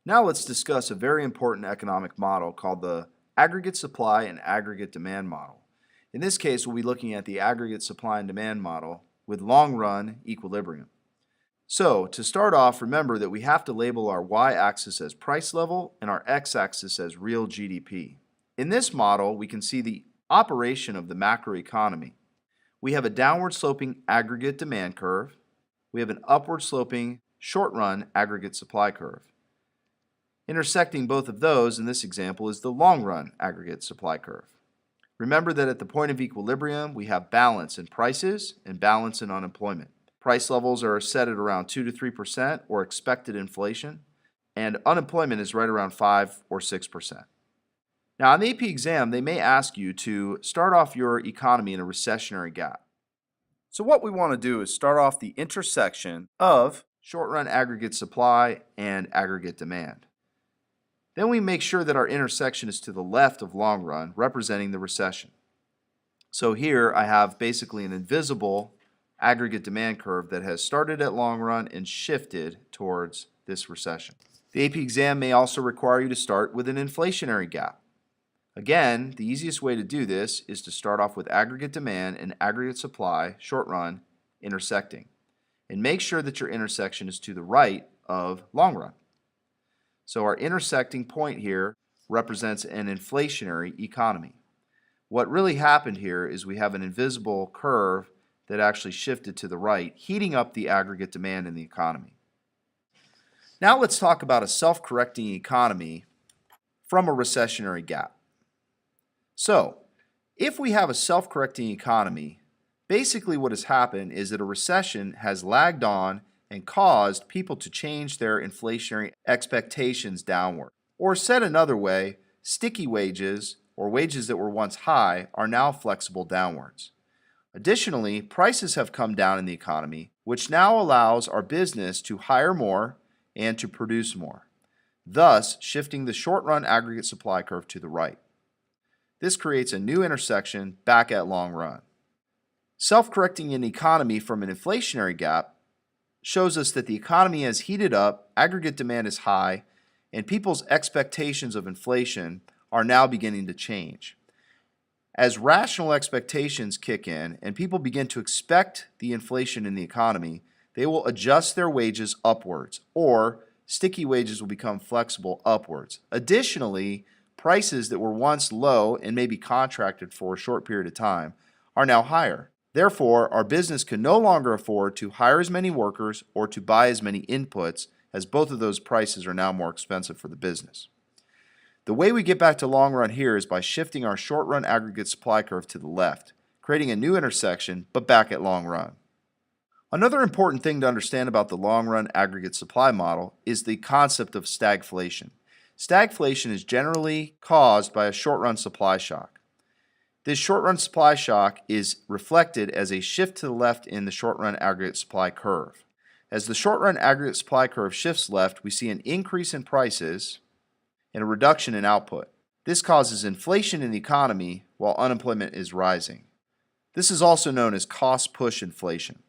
Now let's discuss a very important economic model called the aggregate supply and aggregate demand model. In this case, we'll be looking at the aggregate supply and demand model with long-run equilibrium. So, to start off, remember that we have to label our y-axis as price level and our x-axis as real GDP. In this model, we can see the operation of the macroeconomy. We have a downward sloping aggregate demand curve. We have an upward sloping short-run aggregate supply curve. Intersecting both of those in this example is the long-run aggregate supply curve. Remember that at the point of equilibrium, we have balance in prices and balance in unemployment. Price levels are set at around 2 to 3% or expected inflation, and unemployment is right around 5 or 6%. Now, on the AP exam, they may ask you to start off your economy in a recessionary gap. So what we want to do is start off the intersection of short-run aggregate supply and aggregate demand. Then we make sure that our intersection is to the left of long run, representing the recession. So here I have basically an invisible aggregate demand curve that has started at long run and shifted towards this recession. The AP exam may also require you to start with an inflationary gap. Again, the easiest way to do this is to start off with aggregate demand and aggregate supply, short run, intersecting. And make sure that your intersection is to the right of long run. So our intersecting point here represents an inflationary economy. What really happened here is we have an invisible curve that actually shifted to the right, heating up the aggregate demand in the economy. Now let's talk about a self-correcting economy from a recessionary gap. So, if we have a self-correcting economy, basically what has happened is that a recession has lagged on and caused people to change their inflationary expectations downward. Or said another way, sticky wages, or wages that were once high, are now flexible downwards. Additionally, prices have come down in the economy, which now allows our business to hire more and to produce more, thus shifting the short-run aggregate supply curve to the right. This creates a new intersection back at long run. Self-correcting an economy from an inflationary gap shows us that the economy has heated up, aggregate demand is high, and people's expectations of inflation are now beginning to change. As rational expectations kick in and people begin to expect the inflation in the economy, they will adjust their wages upwards, or sticky wages will become flexible upwards. Additionally, prices that were once low and maybe contracted for a short period of time are now higher. Therefore, our business can no longer afford to hire as many workers or to buy as many inputs, as both of those prices are now more expensive for the business. The way we get back to long run here is by shifting our short run aggregate supply curve to the left, creating a new intersection, but back at long run. Another important thing to understand about the long run aggregate supply model is the concept of stagflation. Stagflation is generally caused by a short run supply shock. This short-run supply shock is reflected as a shift to the left in the short-run aggregate supply curve. As the short-run aggregate supply curve shifts left, we see an increase in prices and a reduction in output. This causes inflation in the economy while unemployment is rising. This is also known as cost-push inflation.